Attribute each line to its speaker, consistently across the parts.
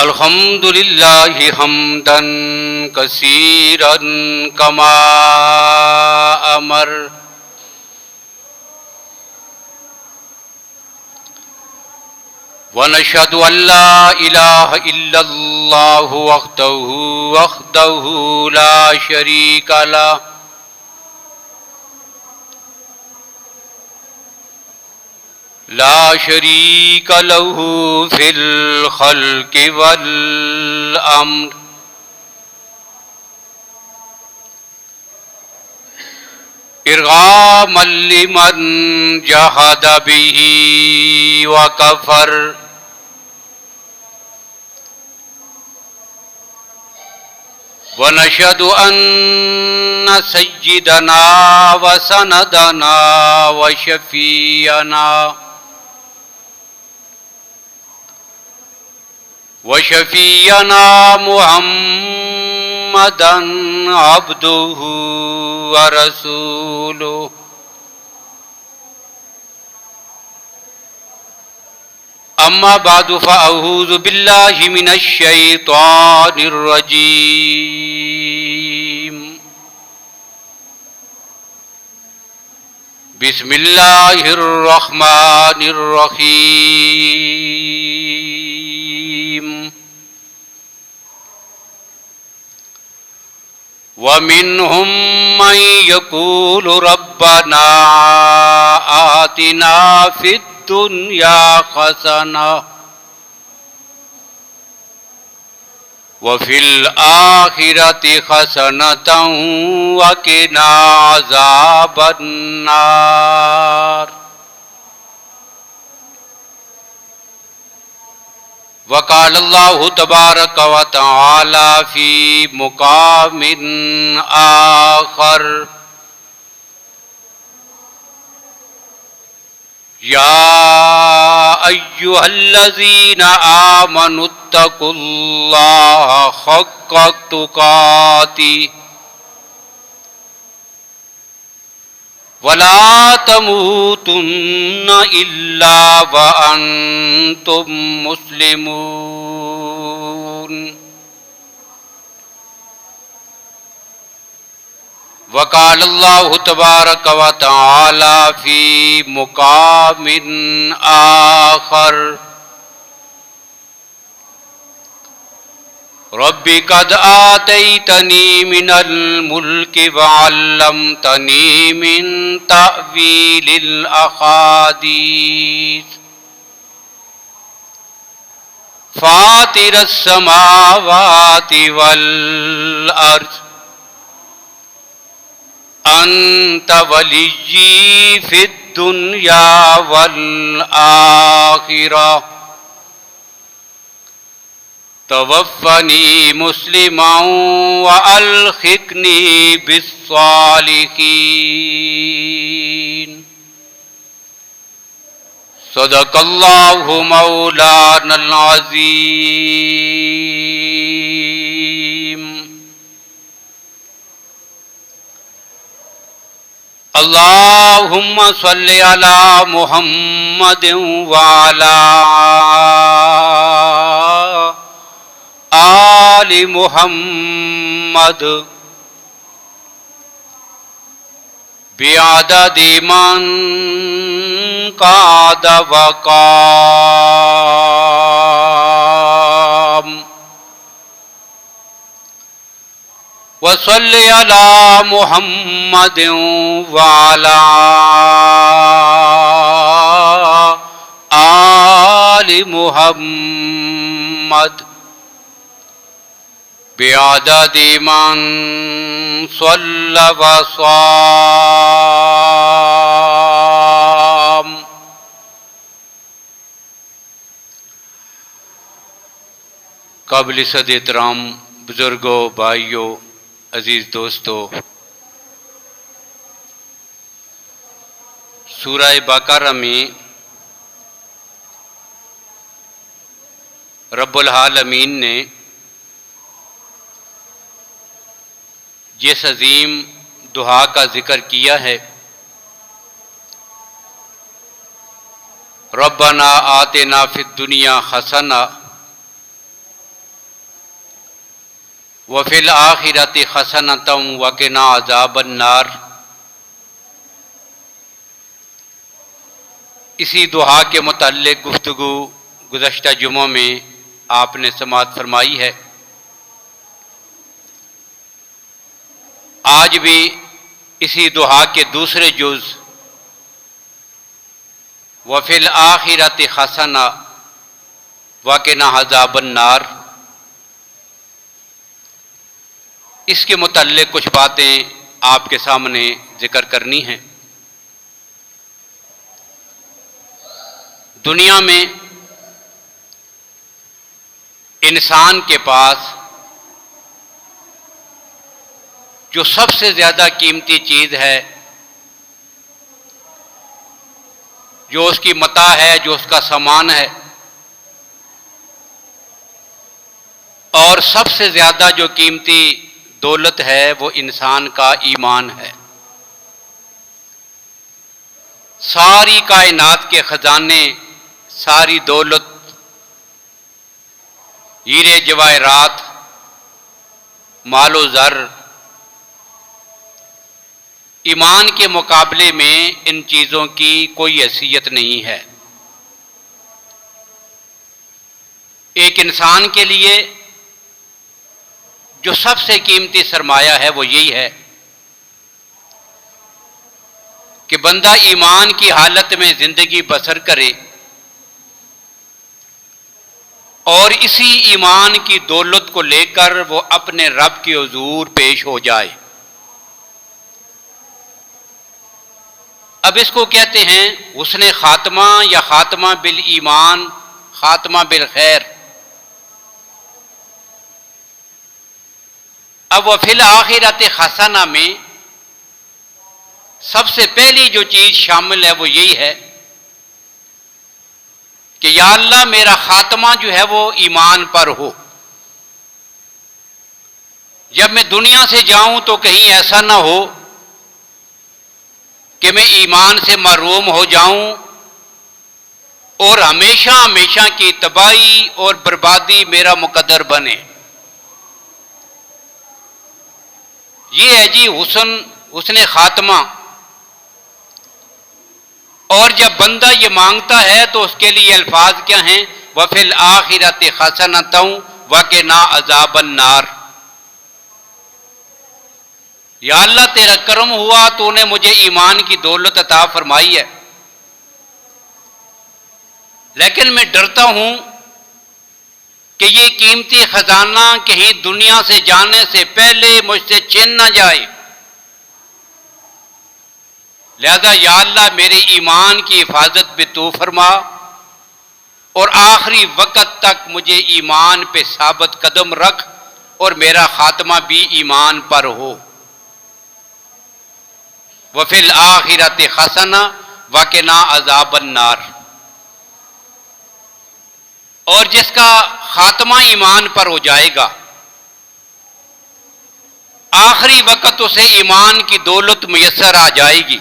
Speaker 1: الحمد للہ حمدا کثیرا کما امر ونشهد ان لا الہ الا اللہ وحدہ لا شریک لہ لا شریک لہ فی الخلق والامر ارغاما لمن جحد به وکفر ونشهد ان سیدنا وسندنا وشفیعنا محمدا عبده ورسوله اما بعد فاعوذ باللہ من الشیطان الرجیم بسم اللہ الرحمن الرحیم ومنهم من يقول ربنا آتنا في الدنيا حسنة وفي الآخرة حسنة وقنا عذاب النار وقال اللہ تبارک و تعالی فی مقام آخر یا ایہا الذین آمنوا اتقوا اللہ حق تقاتہ ولا تموتن الا وانتم مسلمون وقال اللہ تبارک و تعالی فی مقام آخر رب قد آتیتنی من الملک وعلمتنی من تأویل الاحادیث فاطر السماوات والارض انت ولی فی الدنیا والآخرہ توفنی مسلما والحقنی بالصالحین صدق اللہ مولانا العظیم اللہم صلی علی محمد وعلی آل محمد بعدد من قعد وقام وصلی علی محمد وعلی آل محمد بعدد من صلی وصام قابل صد احترام بزرگوں، بھائیوں، عزیز دوستو، سورہ بقرہ میں رب العالمین نے جس عظیم دعا کا ذکر کیا ہے، ربنا آتنا فی الدنیا حسنہ وفی الآخرۃ حسنۃ وقنا عذاب النار۔ اسی دعا کے متعلق گفتگو گزشتہ جمعوں میں آپ نے سماعت فرمائی ہے۔ آج بھی اسی دعا کے دوسرے جز وفی الآخرۃ حسنۃ وقنا عذاب النار، اس کے متعلق کچھ باتیں آپ کے سامنے ذکر کرنی ہیں۔ دنیا میں انسان کے پاس جو سب سے زیادہ قیمتی چیز ہے، جو اس کی متاع ہے، جو اس کا سامان ہے، اور سب سے زیادہ جو قیمتی دولت ہے وہ انسان کا ایمان ہے۔ ساری کائنات کے خزانے، ساری دولت، ہیرے جواہرات، مال و زر، ایمان کے مقابلے میں ان چیزوں کی کوئی حیثیت نہیں ہے۔ ایک انسان کے لیے جو سب سے قیمتی سرمایہ ہے وہ یہی ہے کہ بندہ ایمان کی حالت میں زندگی بسر کرے اور اسی ایمان کی دولت کو لے کر وہ اپنے رب کے حضور پیش ہو جائے۔ اب اس کو کہتے ہیں حسن خاتمہ یا خاتمہ بالایمان، خاتمہ بالخیر۔ اب وفی الآخرۃ حسنہ میں سب سے پہلی جو چیز شامل ہے وہ یہی ہے کہ یا اللہ میرا خاتمہ جو ہے وہ ایمان پر ہو۔ جب میں دنیا سے جاؤں تو کہیں ایسا نہ ہو کہ میں ایمان سے محروم ہو جاؤں اور ہمیشہ ہمیشہ کی تباہی اور بربادی میرا مقدر بنے۔ یہ ہے جی حسن خاتمہ۔ اور جب بندہ یہ مانگتا ہے تو اس کے لیے الفاظ کیا ہیں؟ وفی الآخرۃ حسنۃ وقنا عذاب النار۔ یا اللہ تیرا کرم ہوا، تو نے مجھے ایمان کی دولت عطا فرمائی ہے، لیکن میں ڈرتا ہوں کہ یہ قیمتی خزانہ کہیں دنیا سے جانے سے پہلے مجھ سے چھن نہ جائے، لہذا یا اللہ میرے ایمان کی حفاظت بھی تو فرما اور آخری وقت تک مجھے ایمان پہ ثابت قدم رکھ اور میرا خاتمہ بھی ایمان پر ہو۔ وفی الآخرۃ حسنۃ وقنا عذاب النار۔ اور جس کا خاتمہ ایمان پر ہو جائے گا، آخری وقت اسے ایمان کی دولت میسر آ جائے گی۔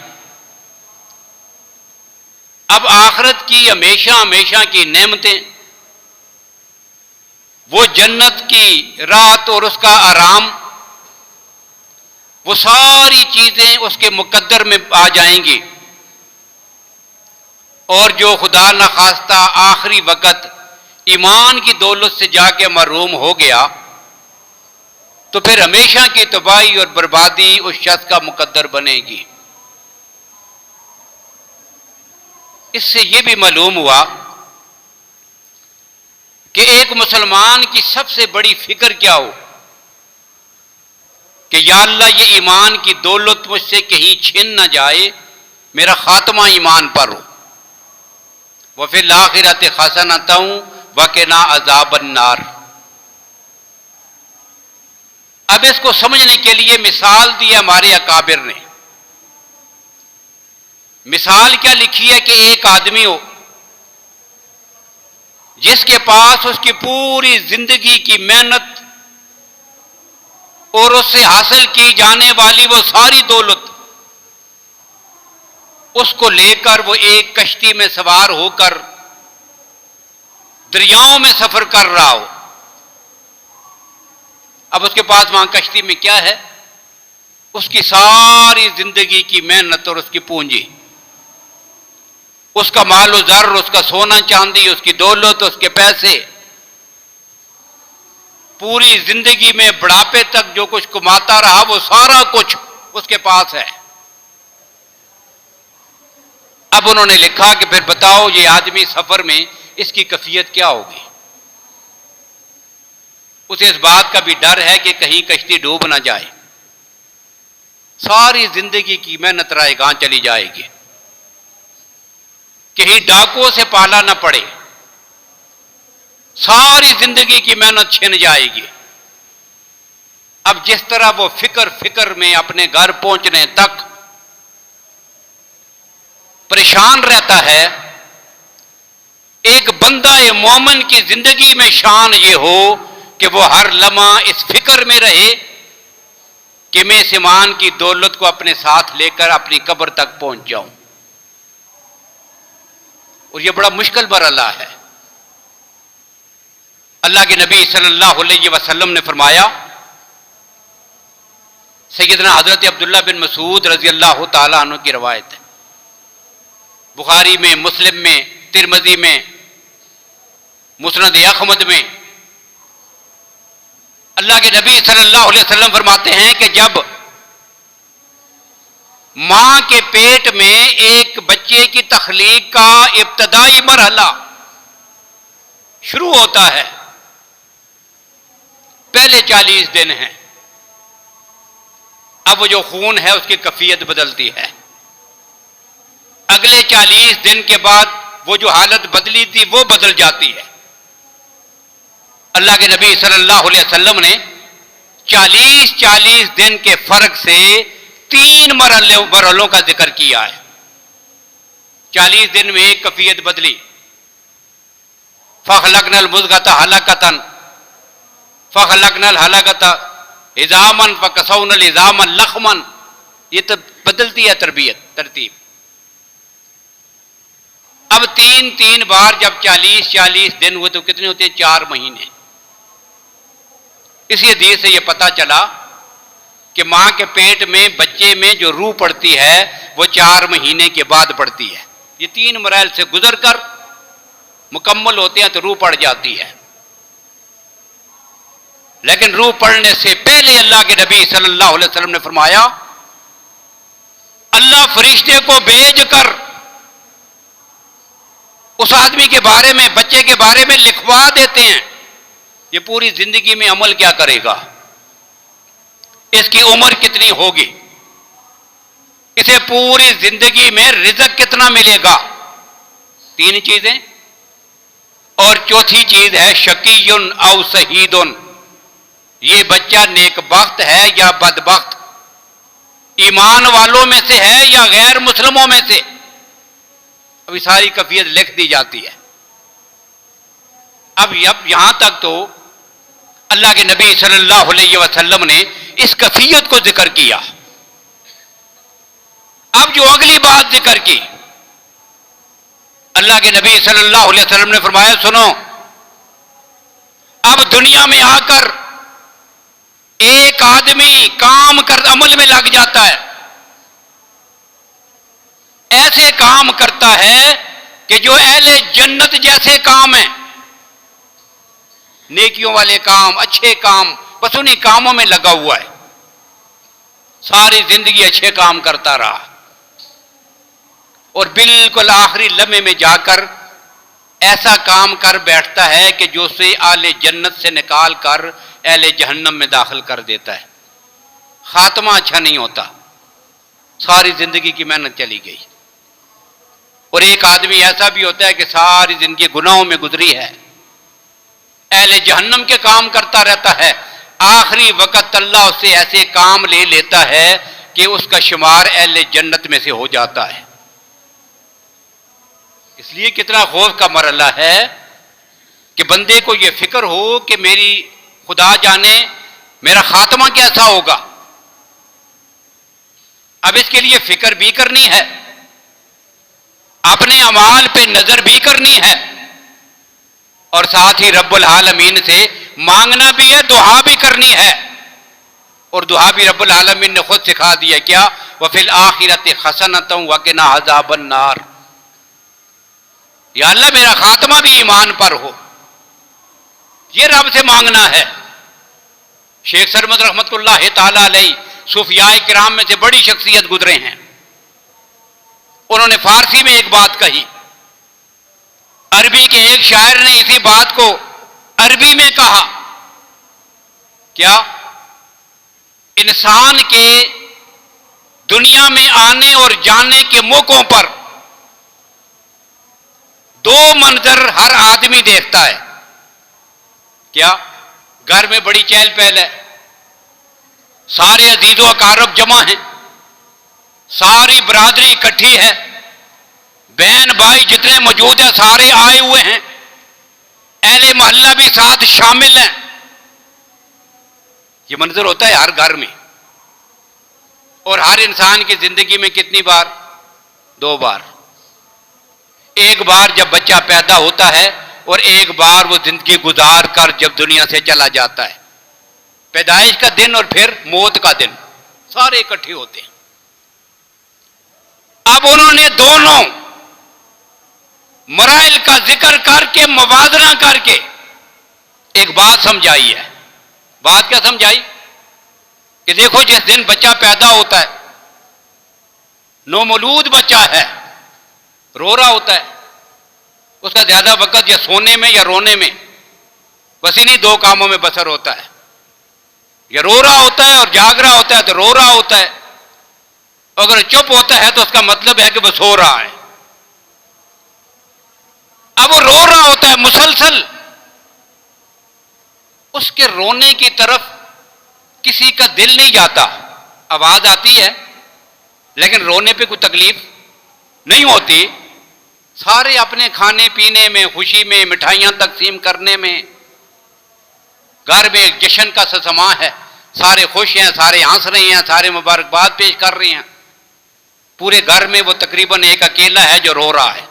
Speaker 1: اب آخرت کی ہمیشہ ہمیشہ کی نعمتیں، وہ جنت کی رات اور اس کا آرام، وہ ساری چیزیں اس کے مقدر میں آ جائیں گی۔ اور جو خدا نخواستہ آخری وقت ایمان کی دولت سے جا کے محروم ہو گیا تو پھر ہمیشہ کی تباہی اور بربادی اس شخص کا مقدر بنے گی۔ اس سے یہ بھی معلوم ہوا کہ ایک مسلمان کی سب سے بڑی فکر کیا ہو کہ یا اللہ یہ ایمان کی دولت مجھ سے کہیں چھن نہ جائے، میرا خاتمہ ایمان پر ہو۔ وفی الآخرۃ حسنۃ وقنا عذاب النار۔ اب اس کو سمجھنے کے لیے مثال دی ہمارے اکابر نے۔ مثال کیا لکھی ہے کہ ایک آدمی ہو جس کے پاس اس کی پوری زندگی کی محنت اور اس سے حاصل کی جانے والی وہ ساری دولت، اس کو لے کر وہ ایک کشتی میں سوار ہو کر دریاؤں میں سفر کر رہا ہو۔ اب اس کے پاس وہاں کشتی میں کیا ہے؟ اس کی ساری زندگی کی محنت اور اس کی پونجی، اس کا مال و زر، اس کا سونا چاندی، اس کی دولت، اس کے پیسے، پوری زندگی میں بڑھاپے تک جو کچھ کماتا رہا وہ سارا کچھ اس کے پاس ہے۔ اب انہوں نے لکھا کہ پھر بتاؤ یہ آدمی سفر میں اس کی کیفیت کیا ہوگی؟ اسے اس بات کا بھی ڈر ہے کہ کہیں کشتی ڈوب نہ جائے، ساری زندگی کی محنت رائے گاں چلی جائے گی، کہیں ڈاکوؤں سے پالا نہ پڑے، ساری زندگی کی محنت چھن جائے گی۔ اب جس طرح وہ فکر میں اپنے گھر پہنچنے تک پریشان رہتا ہے، ایک بندہ مومن کی زندگی میں شان یہ ہو کہ وہ ہر لمحہ اس فکر میں رہے کہ میں اس ایمان کی دولت کو اپنے ساتھ لے کر اپنی قبر تک پہنچ جاؤں۔ اور یہ بڑا مشکل مرحلہ ہے۔ اللہ کے نبی صلی اللہ علیہ وسلم نے فرمایا، سیدنا حضرت عبداللہ بن مسعود رضی اللہ تعالیٰ عنہ کی روایت ہے، بخاری میں، مسلم میں، ترمذی میں، مسند احمد میں، اللہ کے نبی صلی اللہ علیہ وسلم فرماتے ہیں کہ جب ماں کے پیٹ میں ایک بچے کی تخلیق کا ابتدائی مرحلہ شروع ہوتا ہے، پہلے 40 دن ہیں، اب وہ جو خون ہے اس کی کیفیت بدلتی ہے، اگلے 40 دن کے بعد وہ جو حالت بدلی تھی وہ بدل جاتی ہے۔ اللہ کے نبی صلی اللہ علیہ وسلم نے 40 دن کے فرق سے 3 مرحلوں کا ذکر کیا ہے۔ 40 دن میں ایک کیفیت بدلی، فَخَلَقْنَا الْمُضْغَةَ عَلَقَةً فَخَلَقْنَا الْعَلَقَةَ عِظَامًا فَكَسَوْنَا الْعِظَامَ لَحْمًا، یہ تو بدلتی ہے ترتیب۔ اب 3 بار جب 40 دن ہوئے تو کتنے ہوتے ہیں؟ 4 مہینے۔ اسی حدیث سے یہ پتا چلا کہ ماں کے پیٹ میں بچے میں جو روح پڑتی ہے وہ 4 مہینے کے بعد پڑتی ہے۔ یہ 3 مراحل سے گزر کر مکمل ہوتے ہیں تو روح پڑ جاتی ہے، لیکن روح پڑنے سے پہلے اللہ کے نبی صلی اللہ علیہ وسلم نے فرمایا، اللہ فرشتے کو بھیج کر اس آدمی کے بارے میں، بچے کے بارے میں لکھوا دیتے ہیں یہ پوری زندگی میں عمل کیا کرے گا، اس کی عمر کتنی ہوگی، اسے پوری زندگی میں رزق کتنا ملے گا۔ 3 چیزیں، اور چوتھی چیز ہے شقی او سعید، یہ بچہ نیک بخت ہے یا بدبخت، ایمان والوں میں سے ہے یا غیر مسلموں میں سے۔ ابھی ساری کیفیت لکھ دی جاتی ہے۔ اب یہاں تک تو اللہ کے نبی صلی اللہ علیہ وسلم نے اس کیفیت کو ذکر کیا۔ اب جو اگلی بات ذکر کی، اللہ کے نبی صلی اللہ علیہ وسلم نے فرمایا، سنو، اب دنیا میں آ کر ایک آدمی کام کر عمل میں لگ جاتا ہے، ایسے کام کرتا ہے کہ جو اہل جنت جیسے کام ہیں، نیکیوں والے کام، اچھے کام، بس انہیں کاموں میں لگا ہوا ہے، ساری زندگی اچھے کام کرتا رہا، اور بالکل آخری لمحے میں جا کر ایسا کام کر بیٹھتا ہے کہ جو اسے اہل جنت سے نکال کر اہل جہنم میں داخل کر دیتا ہے۔ خاتمہ اچھا نہیں ہوتا، ساری زندگی کی محنت چلی گئی۔ اور ایک آدمی ایسا بھی ہوتا ہے کہ ساری زندگی گناہوں میں گزری ہے، اہل جہنم کے کام کرتا رہتا ہے، آخری وقت اللہ اس سے ایسے کام لے لیتا ہے کہ اس کا شمار اہل جنت میں سے ہو جاتا ہے۔ اس لیے کتنا خوف کا مرحلہ ہے کہ بندے کو یہ فکر ہو کہ میری خدا جانے میرا خاتمہ کیسا ہوگا۔ اب اس کے لیے فکر بھی کرنی ہے، اپنے اعمال پہ نظر بھی کرنی ہے، اور ساتھ ہی رب العالمین سے مانگنا بھی ہے، دعا بھی کرنی ہے، اور دعا بھی رب العالمین نے خود سکھا دیا، کیا؟ وَفِي الْآخِرَةِ حَسَنَةً وَقِنَا عَذَابَ النَّارِ، یا اللہ میرا خاتمہ بھی ایمان پر ہو، یہ رب سے مانگنا ہے۔ شیخ سرمد رحمۃ اللہ تعالی علیہ صوفیاء کرام میں سے بڑی شخصیت گزرے ہیں، انہوں نے فارسی میں ایک بات کہی، عربی کے ایک شاعر نے اسی بات کو عربی میں کہا، کیا؟ انسان کے دنیا میں آنے اور جانے کے موقعوں پر دو منظر ہر آدمی دیکھتا ہے، کیا؟ گھر میں بڑی چہل پہل ہے، سارے عزیز و اقارب جمع ہیں، ساری برادری اکٹھی ہے، بہن بھائی جتنے موجود ہیں سارے آئے ہوئے ہیں، اہل محلہ بھی ساتھ شامل ہیں۔ یہ منظر ہوتا ہے ہر گھر میں، اور ہر انسان کی زندگی میں کتنی بار؟ 2 بار۔ ایک بار جب بچہ پیدا ہوتا ہے، اور ایک بار وہ زندگی گزار کر جب دنیا سے چلا جاتا ہے، پیدائش کا دن اور پھر موت کا دن، سارے اکٹھے ہوتے ہیں۔ اب انہوں نے دونوں مراحل کا ذکر کر کے موازنہ کر کے ایک بات سمجھائی ہے۔ بات کیا سمجھائی؟ کہ دیکھو جس دن بچہ پیدا ہوتا ہے، نومولود بچہ ہے، رو رہا ہوتا ہے، اس کا زیادہ وقت یا سونے میں یا رونے میں، بس انہیں 2 کاموں میں بسر ہوتا ہے، یا رو رہا ہوتا ہے اور جاگ رہا ہوتا ہے تو رو رہا ہوتا ہے، اگر چپ ہوتا ہے تو اس کا مطلب ہے کہ وہ سو رہا ہے۔ اب وہ رو رہا ہوتا ہے مسلسل، اس کے رونے کی طرف کسی کا دل نہیں جاتا، آواز آتی ہے لیکن رونے پہ کوئی تکلیف نہیں ہوتی، سارے اپنے کھانے پینے میں، خوشی میں، مٹھائیاں تقسیم کرنے میں، گھر میں ایک جشن کا سما ہے، سارے خوش ہیں، سارے ہنس رہے ہیں، سارے مبارکباد پیش کر رہے ہیں، پورے گھر میں وہ تقریباً ایک اکیلا ہے جو رو رہا ہے۔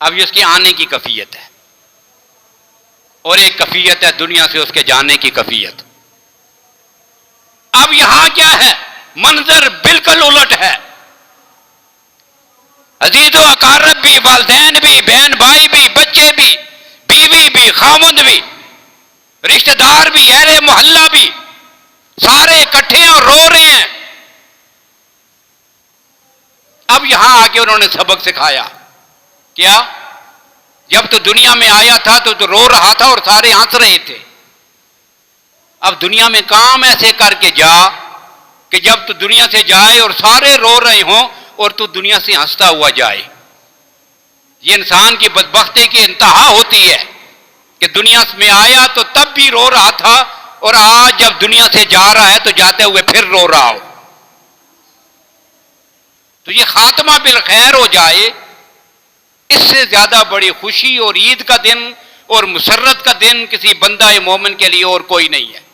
Speaker 1: اب یہ اس کے آنے کی کیفیت ہے، اور ایک کیفیت ہے دنیا سے اس کے جانے کی کیفیت۔ اب یہاں کیا ہے؟ منظر بالکل الٹ ہے، عزیز و اقارب بھی، والدین بھی، بہن بھائی بھی، بچے بھی، بیوی بھی، خاوند بھی، رشتہ دار بھی، اہل محلہ بھی، سارے اکٹھے ہیں اور رو رہے ہیں۔ اب یہاں آ کے انہوں نے سبق سکھایا، کیا؟ جب تو دنیا میں آیا تھا تو رو رہا تھا اور سارے ہنس رہے تھے، اب دنیا میں کام ایسے کر کے جا کہ جب تو دنیا سے جائے اور سارے رو رہے ہوں اور تو دنیا سے ہنستا ہوا جائے۔ یہ انسان کی بدبختی کی انتہا ہوتی ہے کہ دنیا میں آیا تو تب بھی رو رہا تھا، اور آج جب دنیا سے جا رہا ہے تو جاتے ہوئے پھر رو رہا ہو۔ تو یہ خاتمہ بالخیر ہو جائے، اس سے زیادہ بڑی خوشی اور عید کا دن اور مسرت کا دن کسی بندہ مومن کے لیے اور کوئی نہیں ہے۔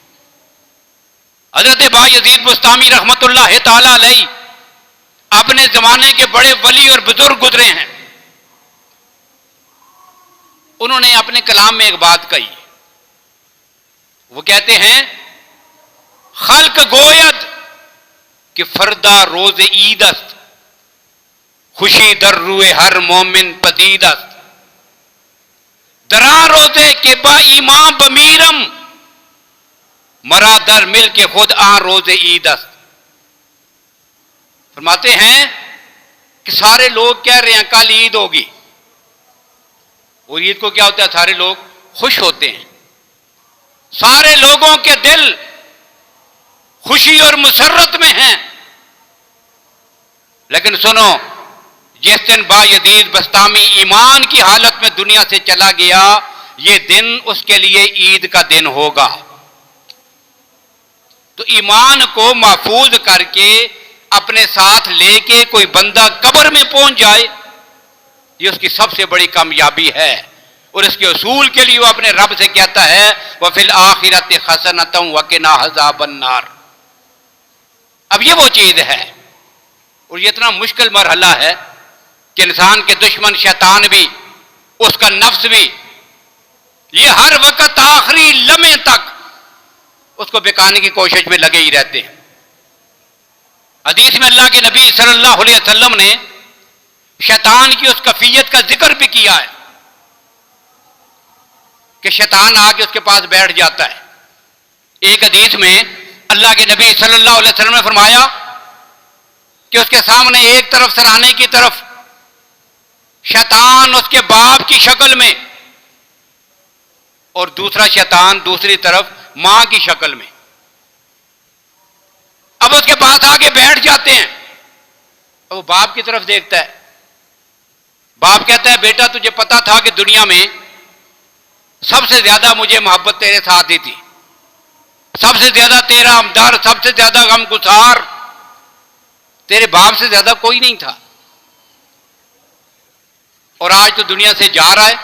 Speaker 1: حضرت بایزید بستامی رحمت اللہ تعالی علیہ اپنے زمانے کے بڑے ولی اور بزرگ گزرے ہیں، انہوں نے اپنے کلام میں ایک بات کہی، وہ کہتے ہیں خلق گوید کہ فردا روز عید است، خوشی در روئے ہر مومن پدید است، درا روزے کے با ایمان بمیرم، مرا در مل کے خود آن روز عید است۔ فرماتے ہیں کہ سارے لوگ کہہ رہے ہیں کل عید ہوگی، اور عید کو کیا ہوتا ہے؟ سارے لوگ خوش ہوتے ہیں، سارے لوگوں کے دل خوشی اور مسرت میں ہیں، لیکن سنو، جس دن بایزید بستامی ایمان کی حالت میں دنیا سے چلا گیا، یہ دن اس کے لیے عید کا دن ہوگا۔ تو ایمان کو محفوظ کر کے اپنے ساتھ لے کے کوئی بندہ قبر میں پہنچ جائے، یہ اس کی سب سے بڑی کامیابی ہے، اور اس کے اصول کے لیے وہ اپنے رب سے کہتا ہے وَفِي الْآخِرَةِ حَسَنَةً وَقِنَا عَذَابَ النَّارِ۔ اب یہ وہ چیز ہے، اور یہ اتنا مشکل مرحلہ ہے کہ انسان کے دشمن شیطان بھی، اس کا نفس بھی، یہ ہر وقت آخری لمحے تک اس کو بکانے کی کوشش میں لگے ہی رہتے ہیں۔ حدیث میں اللہ کے نبی صلی اللہ علیہ وسلم نے شیطان کی اس کیفیت کا ذکر بھی کیا ہے کہ شیطان آ کے اس کے پاس بیٹھ جاتا ہے۔ ایک حدیث میں اللہ کے نبی صلی اللہ علیہ وسلم نے فرمایا کہ اس کے سامنے ایک طرف سرانے کی طرف شیطان اس کے باپ کی شکل میں اور دوسرا شیطان دوسری طرف ماں کی شکل میں، اب اس کے پاس آگے بیٹھ جاتے ہیں۔ اب وہ باپ کی طرف دیکھتا ہے، باپ کہتا ہے بیٹا تجھے پتا تھا کہ دنیا میں سب سے زیادہ مجھے محبت تیرے ساتھ ہی تھی، سب سے زیادہ تیرا ہمدرد، سب سے زیادہ غمگسار تیرے باپ سے زیادہ کوئی نہیں تھا، اور آج تو دنیا سے جا رہا ہے،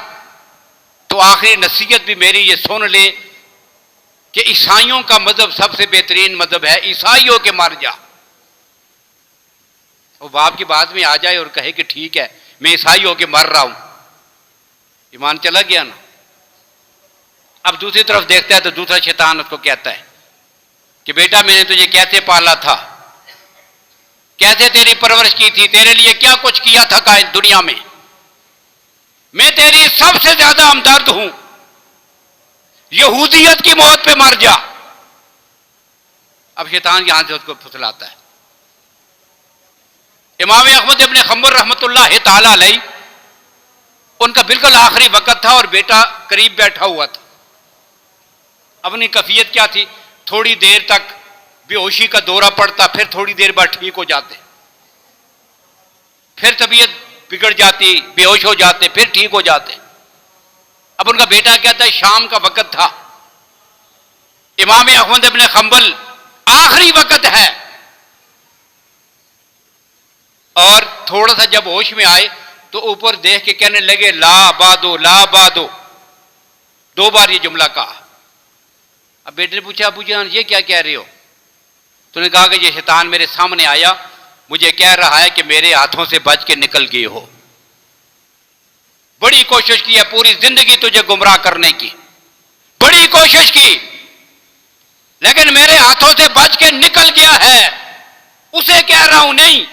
Speaker 1: تو آخری نصیحت بھی میری یہ سن لے کہ عیسائیوں کا مذہب سب سے بہترین مذہب ہے، عیسائیوں کے مر جا۔ وہ باپ کی بات میں آ جائے اور کہے کہ ٹھیک ہے میں عیسائی ہو کے مر رہا ہوں، ایمان چلا گیا نا۔ اب دوسری طرف دیکھتا ہے تو دوسرا شیطان اس کو کہتا ہے کہ بیٹا میں نے تجھے کیسے پالا تھا، کیسے تیری پرورش کی تھی، تیرے لیے کیا کچھ کیا تھا کائنات دنیا میں تیری سب سے زیادہ ہمدرد ہوں، یہودیت کی موت پہ مر جا۔ اب شیطان یہاں سے اس کو پھسلاتا ہے۔ امام احمد ابن حنبل رحمۃ اللہ تعالی علیہ، ان کا بالکل آخری وقت تھا اور بیٹا قریب بیٹھا ہوا تھا۔ اپنی کیفیت کیا تھی، تھوڑی دیر تک بے ہوشی کا دورہ پڑتا، پھر تھوڑی دیر بعد ٹھیک ہو جاتے، پھر طبیعت بگڑ جاتی، بے ہوش ہو جاتے، پھر ٹھیک ہو جاتے۔ اب ان کا بیٹا کہتا ہے شام کا وقت تھا، امام احمد ابن حنبل آخری وقت ہے، اور تھوڑا سا جب ہوش میں آئے تو اوپر دیکھ کے کہنے لگے لا بادو لا بادو، دو بار یہ جملہ کہا۔ اب بیٹے نے پوچھا ابو جان یہ کیا کہہ رہے ہو؟ تو نے کہا کہ یہ شیطان میرے سامنے آیا، مجھے کہہ رہا ہے کہ میرے ہاتھوں سے بچ کے نکل گئے ہو، بڑی کوشش کی ہے پوری زندگی تجھے گمراہ کرنے کی، بڑی کوشش کی، لیکن میرے ہاتھوں سے بچ کے نکل گیا ہے۔ اسے کہہ رہا ہوں نہیں،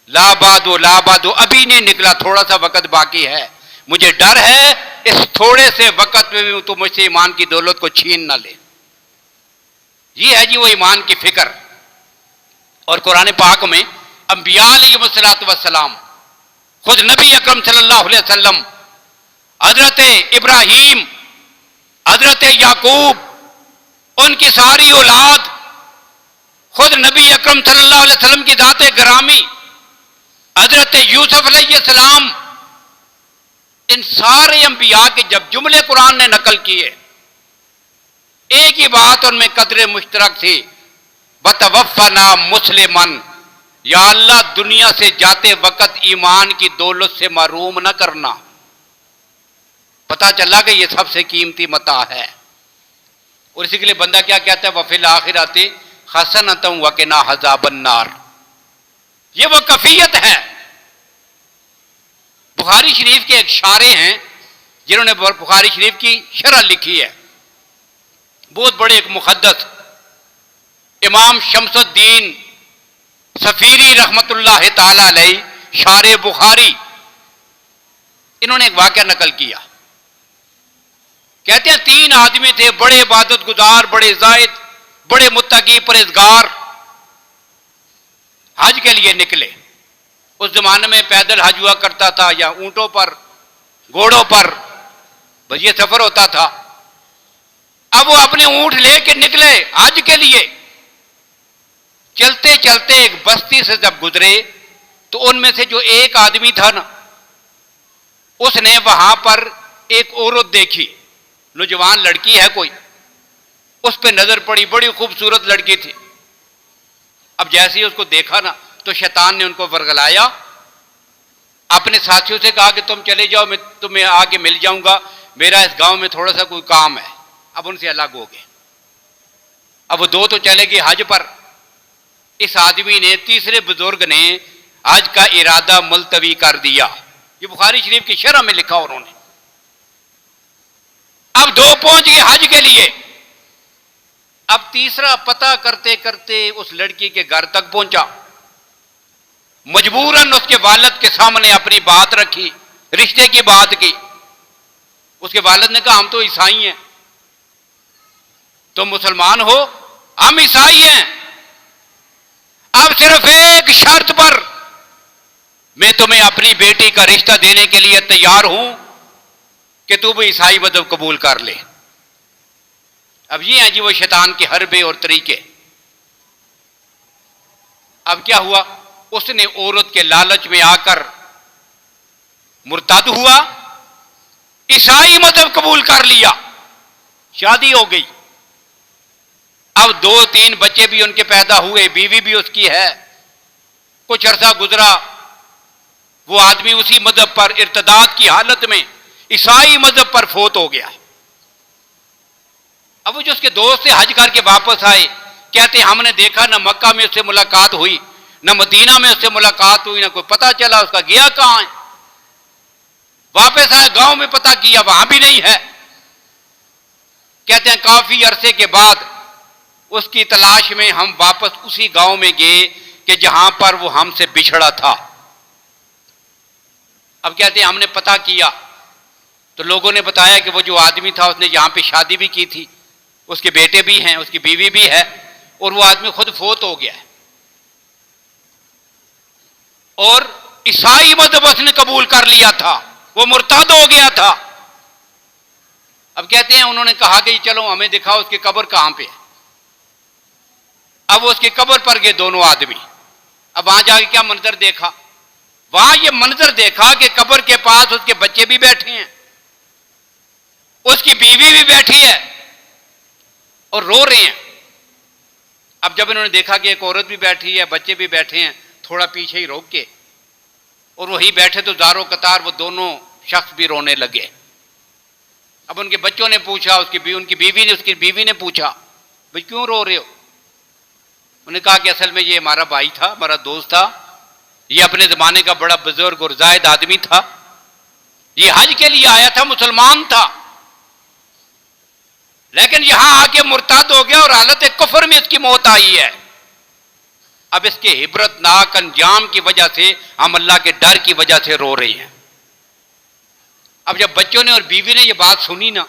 Speaker 1: لا بادو لا بادو، ابھی نہیں نکلا، تھوڑا سا وقت باقی ہے، مجھے ڈر ہے اس تھوڑے سے وقت میں بھی تو مجھ سے ایمان کی دولت کو چھین نہ لے۔ یہ ہے جی وہ ایمان کی فکر۔ اور قرآن پاک میں انبیاء علیہ السلام، خود نبی اکرم صلی اللہ علیہ وسلم، حضرت ابراہیم، حضرت یعقوب، ان کی ساری اولاد، خود نبی اکرم صلی اللہ علیہ وسلم کی ذات گرامی حضرت یوسف علیہ السلام، ان سارے انبیاء کے جب جملے قرآن نے نقل کیے، ایک ہی بات ان میں قدر مشترک تھی، بتوفنا مسلمن، یا اللہ دنیا سے جاتے وقت ایمان کی دولت سے محروم نہ کرنا۔ پتا چلا کہ یہ سب سے قیمتی متاع ہے، اور اسی کے لیے بندہ کیا کہتا ہے وفی الآخرۃ حسنۃ وقنا عذاب النار، یہ وہ کیفیت ہے۔ بخاری شریف کے ایک شارح ہیں جنہوں نے بخاری شریف کی شرح لکھی ہے، بہت بڑے ایک محدث امام شمس الدین سفیری رحمت اللہ تعالی علیہ، شارح بخاری، انہوں نے ایک واقعہ نقل کیا۔ کہتے ہیں 3 آدمی تھے، بڑے عبادت گزار، بڑے زاہد، بڑے متقی پرہیزگار، حج کے لیے نکلے۔ اس زمانے میں پیدل حج ہوا کرتا تھا یا اونٹوں پر، گھوڑوں پر، بس یہ سفر ہوتا تھا۔ اب وہ اپنے اونٹ لے کے نکلے حج کے لیے، چلتے چلتے ایک بستی سے جب گزرے تو ان میں سے جو ایک آدمی تھا نا، اس نے وہاں پر ایک عورت دیکھی، نوجوان لڑکی ہے کوئی، اس پہ نظر پڑی، بڑی خوبصورت لڑکی تھی۔ اب جیسے ہی اس کو دیکھا نا تو شیطان نے ان کو ورغلایا، اپنے ساتھیوں سے کہا کہ تم چلے جاؤ، میں تمہیں آگے مل جاؤں گا، میرا اس گاؤں میں تھوڑا سا کوئی کام ہے۔ اب ان سے الگ ہو گئے۔ اب وہ 2 تو چلے گئے حج پر، اس آدمی نے، تیسرے بزرگ نے حج کا ارادہ ملتوی کر دیا۔ یہ بخاری شریف کی شرح میں لکھا انہوں نے۔ اب 2 پہنچ گئے حج کے لیے. اب تیسرا پتہ کرتے کرتے اس لڑکی کے گھر تک پہنچا. مجبوراً اس کے والد کے سامنے اپنی بات رکھی، رشتے کی بات کی. اس کے والد نے کہا ہم تو عیسائی ہیں، تم مسلمان ہو، ہم عیسائی ہیں. اب صرف ایک شرط پر میں تمہیں اپنی بیٹی کا رشتہ دینے کے لیے تیار ہوں کہ تو بھی عیسائی مذہب قبول کر لے. اب یہ ہیں جی وہ شیطان کے حربے اور طریقے. اب کیا ہوا؟ اس نے عورت کے لالچ میں آ کر مرتد ہوا، عیسائی مذہب قبول کر لیا، شادی ہو گئی. اب 2-3 بچے بھی ان کے پیدا ہوئے، بیوی بھی اس کی ہے. کچھ عرصہ گزرا، وہ آدمی اسی مذہب پر ارتداد کی حالت میں عیسائی مذہب پر فوت ہو گیا. اب وہ جو اس کے دوست سے حج کر کے واپس آئے، کہتے ہم نے دیکھا نہ مکہ میں اس سے ملاقات ہوئی، نہ مدینہ میں اس سے ملاقات ہوئی، نہ کوئی پتہ چلا اس کا گیا کہاں ہے. واپس آئے، گاؤں میں پتہ کیا، وہاں بھی نہیں ہے. کہتے ہیں کافی عرصے کے بعد اس کی تلاش میں ہم واپس اسی گاؤں میں گئے کہ جہاں پر وہ ہم سے بچھڑا تھا. اب کہتے ہیں ہم نے پتہ کیا تو لوگوں نے بتایا کہ وہ جو آدمی تھا اس نے یہاں پہ شادی بھی کی تھی، اس کے بیٹے بھی ہیں، اس کی بیوی بھی ہے، اور وہ آدمی خود فوت ہو گیا ہے. اور عیسائی مذہب اس نے قبول کر لیا تھا، وہ مرتد ہو گیا تھا. اب کہتے ہیں انہوں نے کہا کہ چلو ہمیں دکھاؤ اس کی قبر کہاں پہ ہے. اب وہ اس کی قبر پر گئے دونوں آدمی. اب وہاں جا کے کیا منظر دیکھا؟ وہاں یہ منظر دیکھا کہ قبر کے پاس اس کے بچے بھی بیٹھے ہیں، اس کی بیوی بھی بیٹھی ہے اور رو رہے ہیں. اب جب انہوں نے دیکھا کہ ایک عورت بھی بیٹھی ہے، بچے بھی بیٹھے ہیں، تھوڑا پیچھے ہی روک کے اور وہی بیٹھے تو زاروں قطار وہ دونوں شخص بھی رونے لگے. اب ان کے بچوں نے پوچھا، اس کی بیوی نے پوچھا بھئی کیوں رو رہے ہو؟ انہوں نے کہا کہ اصل میں یہ ہمارا بھائی تھا، ہمارا دوست تھا، یہ اپنے زمانے کا بڑا بزرگ اور زاہد آدمی تھا، یہ حج کے لیے آیا تھا، مسلمان تھا، لیکن یہاں آ کے مرتد ہو گیا اور حالت کفر میں اس کی موت آئی ہے. اب اس کے عبرت ناک انجام کی وجہ سے ہم اللہ کے ڈر کی وجہ سے رو رہے ہیں. اب جب بچوں نے اور بیوی نے یہ بات سنی نا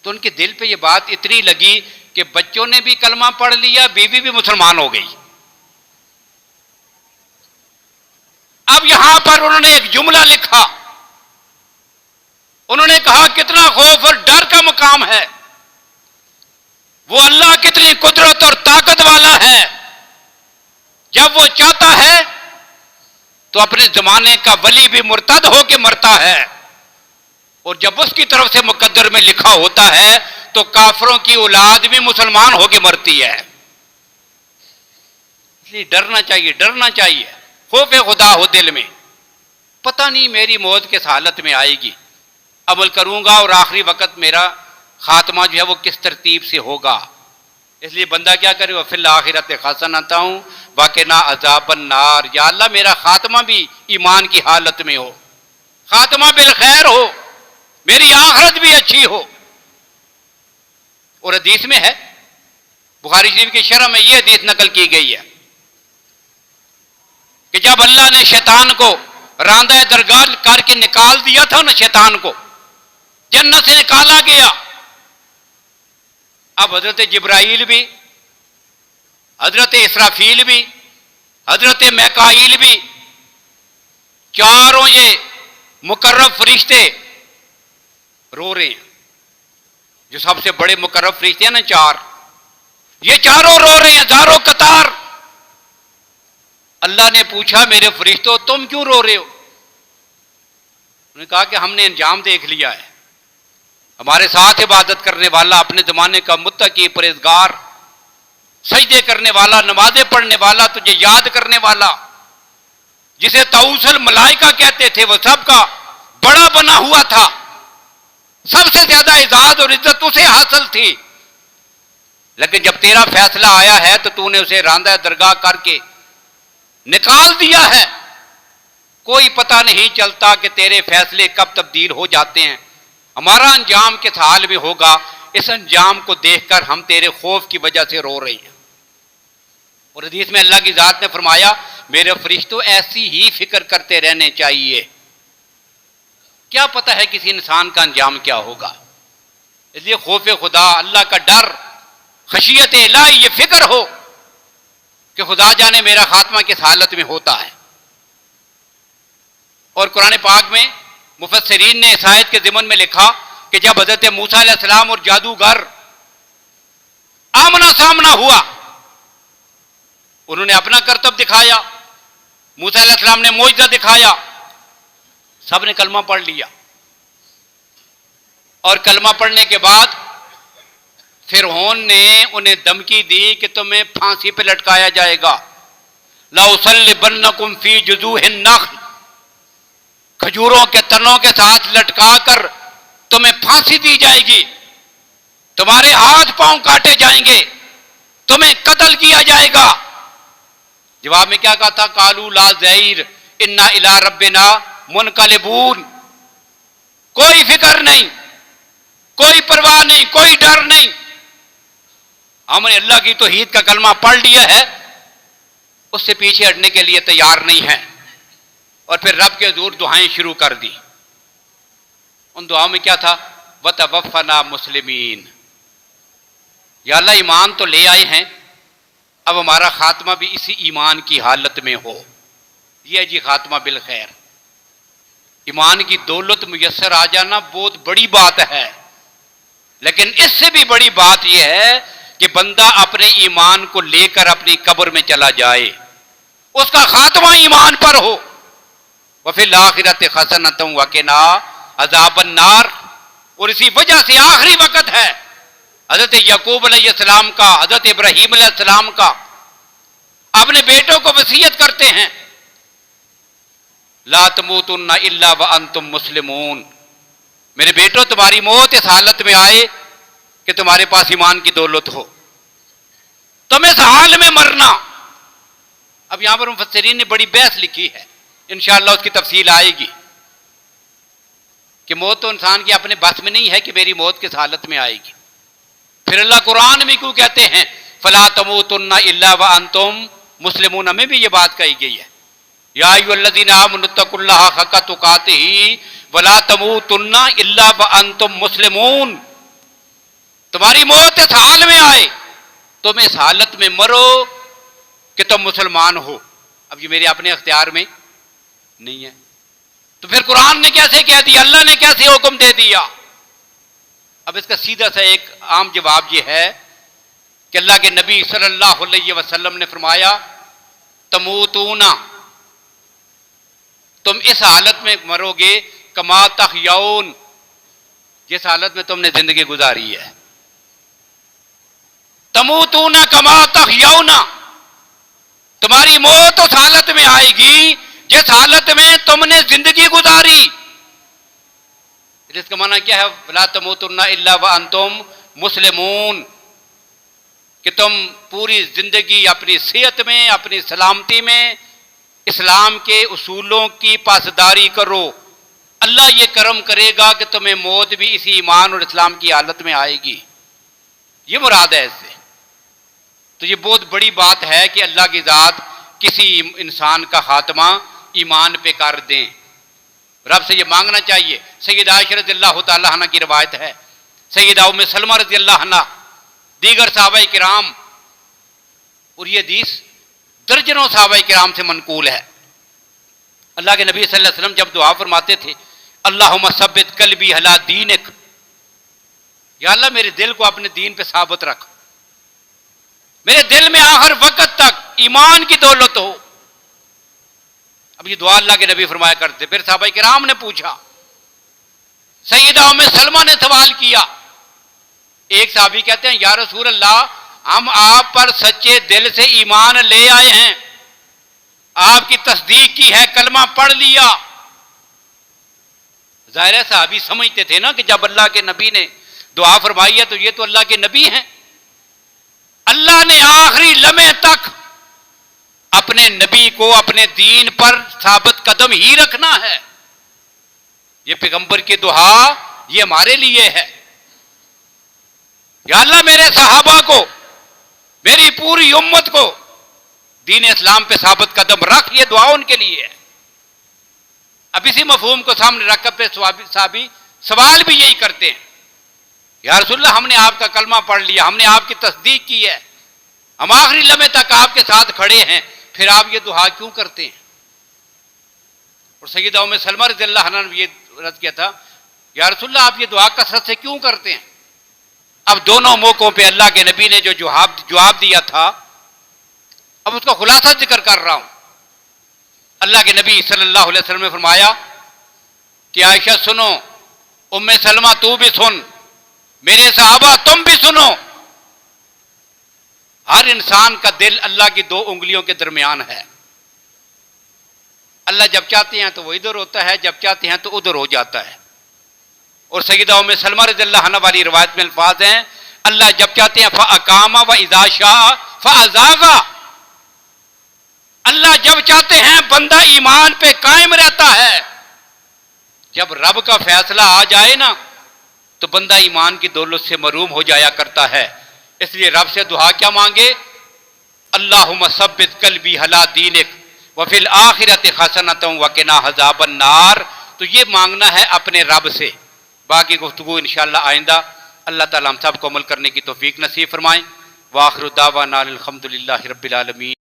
Speaker 1: تو ان کے دل پہ یہ بات اتنی لگی کہ بچوں نے بھی کلمہ پڑھ لیا، بیوی بھی مسلمان ہو گئی. اب یہاں پر انہوں نے ایک جملہ لکھا، انہوں نے کہا کتنا خوف اور ڈر کا مقام ہے، وہ اللہ کتنی قدرت اور طاقت والا ہے، جب وہ چاہتا ہے تو اپنے زمانے کا ولی بھی مرتد ہو کے مرتا ہے، اور جب اس کی طرف سے مقدر میں لکھا ہوتا ہے تو کافروں کی اولاد بھی مسلمان ہو کے مرتی ہے. اس لیے ڈرنا چاہیے، خوف خدا ہو دل میں. پتہ نہیں میری موت کس حالت میں آئے گی، عمل کروں گا اور آخری وقت میرا خاتمہ جو ہے وہ کس ترتیب سے ہوگا. اس لیے بندہ کیا کرے، وفی الآخرۃ حسنۃ وقنا عذاب النار. یا اللہ میرا خاتمہ بھی ایمان کی حالت میں ہو، خاتمہ بالخیر ہو، میری آخرت بھی اچھی ہو. اور حدیث میں ہے، بخاری شریف کی شرح میں یہ حدیث نقل کی گئی ہے کہ جب اللہ نے شیطان کو راندہ درگاہ کر کے نکال دیا تھا نا، شیطان کو جنت سے نکالا گیا، اب حضرت جبرائیل بھی، حضرت اسرافیل بھی، حضرت میکائیل بھی، چاروں یہ مقرب فرشتے رو رہے ہیں. جو سب سے بڑے مقرب فرشتے ہیں نا چار، یہ چاروں رو رہے ہیں زاروں قطار. اللہ نے پوچھا میرے فرشتوں تم کیوں رو رہے ہو؟ انہوں نے کہا کہ ہم نے انجام دیکھ لیا ہے، ہمارے ساتھ عبادت کرنے والا، اپنے زمانے کا متقی پرہیزگار، سجدے کرنے والا، نمازیں پڑھنے والا، تجھے یاد کرنے والا، جسے طاؤوس الملائکہ کہتے تھے، وہ سب کا بڑا بنا ہوا تھا، سب سے زیادہ اعزاز اور عزت اسے حاصل تھی. لیکن جب تیرا فیصلہ آیا ہے تو تو نے اسے راندہ درگاہ کر کے نکال دیا ہے. کوئی پتہ نہیں چلتا کہ تیرے فیصلے کب تبدیل ہو جاتے ہیں. ہمارا انجام کس حال میں ہوگا، اس انجام کو دیکھ کر ہم تیرے خوف کی وجہ سے رو رہے ہیں۔ اور حدیث میں اللہ کی ذات نے فرمایا میرے فرشتوں ایسی ہی فکر کرتے رہنے چاہیے، کیا پتہ ہے کسی انسان کا انجام کیا ہوگا۔ اس لیے خوف خدا، اللہ کا ڈر، خشیت الہی، یہ فکر ہو کہ خدا جانے میرا خاتمہ کس حالت میں ہوتا ہے۔ اور قرآن پاک میں مفسرین نے اس آیت کے ضمن میں لکھا کہ جب حضرت موسیٰ علیہ السلام اور جادوگر آمنا سامنا ہوا، انہوں نے اپنا کرتب دکھایا، موسیٰ علیہ السلام نے معجزہ دکھایا، سب نے کلمہ پڑھ لیا، اور کلمہ پڑھنے کے بعد فرعون نے انہیں دھمکی دی کہ تمہیں پھانسی پہ لٹکایا جائے گا، لَأُصَلِّبَنَّكُمْ فِي جُذُوعِ النَّخْلِ، کھجوروں کے تنوں کے ساتھ لٹکا کر تمہیں پھانسی دی جائے گی، تمہارے ہاتھ پاؤں کاٹے جائیں گے، تمہیں قتل کیا جائے گا۔ جواب میں کیا کہا تھا؟ قالوا لا ضیر انا الی ربنا منقلبون، کوئی فکر نہیں، کوئی پرواہ نہیں، کوئی ڈر نہیں، ہم نے اللہ کی توحید کا کلمہ پڑھ لیا ہے، اس سے پیچھے ہٹنے کے لیے تیار نہیں ہیں۔ اور پھر رب کے حضور دعائیں شروع کر دی۔ ان دعاؤں میں کیا تھا؟ وَتَوَفَّنَا مُسْلِمِينَ، یا اللہ ایمان تو لے آئے ہیں، اب ہمارا خاتمہ بھی اسی ایمان کی حالت میں ہو۔ یہ جی خاتمہ بالخیر۔ ایمان کی دولت میسر آ جانا بہت بڑی بات ہے، لیکن اس سے بھی بڑی بات یہ ہے کہ بندہ اپنے ایمان کو لے کر اپنی قبر میں چلا جائے، اس کا خاتمہ ایمان پر ہو۔ وَفِي الْآخِرَةِ حَسَنَةً وَقِنَا عَذَابَ النَّارِ، اور اسی وجہ سے آخری وقت ہے حضرت یعقوب علیہ السلام کا، حضرت ابراہیم علیہ السلام کا، اپنے بیٹوں کو وصیت کرتے ہیں لا تموتن الا وانتم مسلمون، میرے بیٹوں تمہاری موت اس حالت میں آئے کہ تمہارے پاس ایمان کی دولت ہو، تم اس حال میں مرنا۔ اب یہاں پر مفسرین نے بڑی بحث لکھی ہے، انشاءاللہ اس کی تفصیل آئے گی کہ موت تو انسان کے اپنے بس میں نہیں ہے کہ میری موت کس حالت میں آئے گی۔ پھر اللہ قرآن میں کیوں کہتے ہیں فلا تموتن الا وانتم مسلمون، میں بھی یہ بات کہی گئی ہے یا ایھا الذین آمنوا اتقوا اللہ حق تقاتہ ولا تموتن الا وانتم مسلمون، تمہاری موت اس حال میں آئے، تم اس حالت میں مرو کہ تم مسلمان ہو۔ اب یہ میرے اپنے اختیار میں نہیں ہے، تو پھر قرآن نے کیسے کہہ دیا، اللہ نے کیسے حکم دے دیا؟ اب اس کا سیدھا سا ایک عام جواب یہ ہے کہ اللہ کے نبی صلی اللہ علیہ وسلم نے فرمایا تموتون، تم اس حالت میں مرو گے کما تحیون، جس حالت میں تم نے زندگی گزاری ہے۔ تموتون کما تحیون، تمہاری موت اس حالت میں آئے گی جس حالت میں تم نے زندگی گزاری۔ اس کا معنی کیا ہے؟ لا تموتن الا وانتم مسلمون، کہ تم پوری زندگی اپنی صحت میں، اپنی سلامتی میں اسلام کے اصولوں کی پاسداری کرو، اللہ یہ کرم کرے گا کہ تمہیں موت بھی اسی ایمان اور اسلام کی حالت میں آئے گی۔ یہ مراد ہے اس سے۔ تو یہ بہت بڑی بات ہے کہ اللہ کی ذات کسی انسان کا خاتمہ ایمان پہ کر دیں۔ رب سے یہ مانگنا چاہیے۔ سیدہ عائشہ رضی اللہ تعالیٰ عنہ کی روایت ہے، سیدہ ام سلمہ رضی اللہ عنہ، دیگر صحابہ کرام، اور یہ حدیث درجنوں صحابہ کرام سے منقول ہے۔ اللہ کے نبی صلی اللہ علیہ وسلم جب دعا فرماتے تھے اللہم ثبت قلبی علی دینک، یا اللہ میرے دل کو اپنے دین پہ ثابت رکھ، میرے دل میں آخر وقت تک ایمان کی دولت ہو۔ اب یہ دعا اللہ کے نبی فرمایا کرتے۔ پھر صحابہ کرام نے پوچھا، سیدہ ام سلمہ نے سوال کیا، ایک صحابی کہتے ہیں یا رسول اللہ ہم آپ پر سچے دل سے ایمان لے آئے ہیں، آپ کی تصدیق کی ہے، کلمہ پڑھ لیا۔ ظاہر ہے صحابی سمجھتے تھے نا کہ جب اللہ کے نبی نے دعا فرمائی ہے تو یہ تو اللہ کے نبی ہیں، اللہ نے آخری لمحے تک اپنے نبی کو اپنے دین پر ثابت قدم ہی رکھنا ہے۔ یہ پیغمبر کی دعا یہ ہمارے لیے ہے۔ یا اللہ میرے صحابہ کو، میری پوری امت کو دین اسلام پہ ثابت قدم رکھ، یہ دعا ان کے لیے ہے۔ اب اسی مفہوم کو سامنے رکھ کر صحابی سوال بھی یہی کرتے ہیں، یا رسول اللہ ہم نے آپ کا کلمہ پڑھ لیا، ہم نے آپ کی تصدیق کی ہے، ہم آخری لمحے تک آپ کے ساتھ کھڑے ہیں، پھر آپ یہ دعا کیوں کرتے ہیں؟ اور سیدہ ام سلمہ رضی اللہ عنہا نے یہ رد کیا تھا، یا رسول اللہ آپ یہ دعا کثرت سے کیوں کرتے ہیں؟ اب دونوں موقعوں پہ اللہ کے نبی نے جو جواب دیا تھا، اب اس کا خلاصہ ذکر کر رہا ہوں۔ اللہ کے نبی صلی اللہ علیہ وسلم نے فرمایا کہ عائشہ سنو، ام سلمہ تو بھی سن، میرے صحابہ تم بھی سنو، ہر انسان کا دل اللہ کی دو انگلیوں کے درمیان ہے۔ اللہ جب چاہتے ہیں تو وہ ادھر ہوتا ہے، جب چاہتے ہیں تو ادھر ہو جاتا ہے۔ اور سیدہ ام سلمہ رضی اللہ عنہا والی روایت میں الفاظ ہیں، اللہ جب چاہتے ہیں فَأَقَامَ وَإِذَا شَاءَ فَأَزَاغَ، اللہ جب چاہتے ہیں بندہ ایمان پہ قائم رہتا ہے، جب رب کا فیصلہ آ جائے نا تو بندہ ایمان کی دولت سے محروم ہو جایا کرتا ہے۔ اس لیے رب سے دعا کیا مانگے؟ اللہم ثبت قلبی علی دینک وفی الآخرۃ حسنۃ وقنا عذاب النار۔ تو یہ مانگنا ہے اپنے رب سے۔ باقی گفتگو انشاءاللہ آئندہ، اللہ تعالیٰ ہم سب کو عمل کرنے کی توفیق نصیب فرمائیں۔ وآخر دعوانا الحمدللہ رب العالمین۔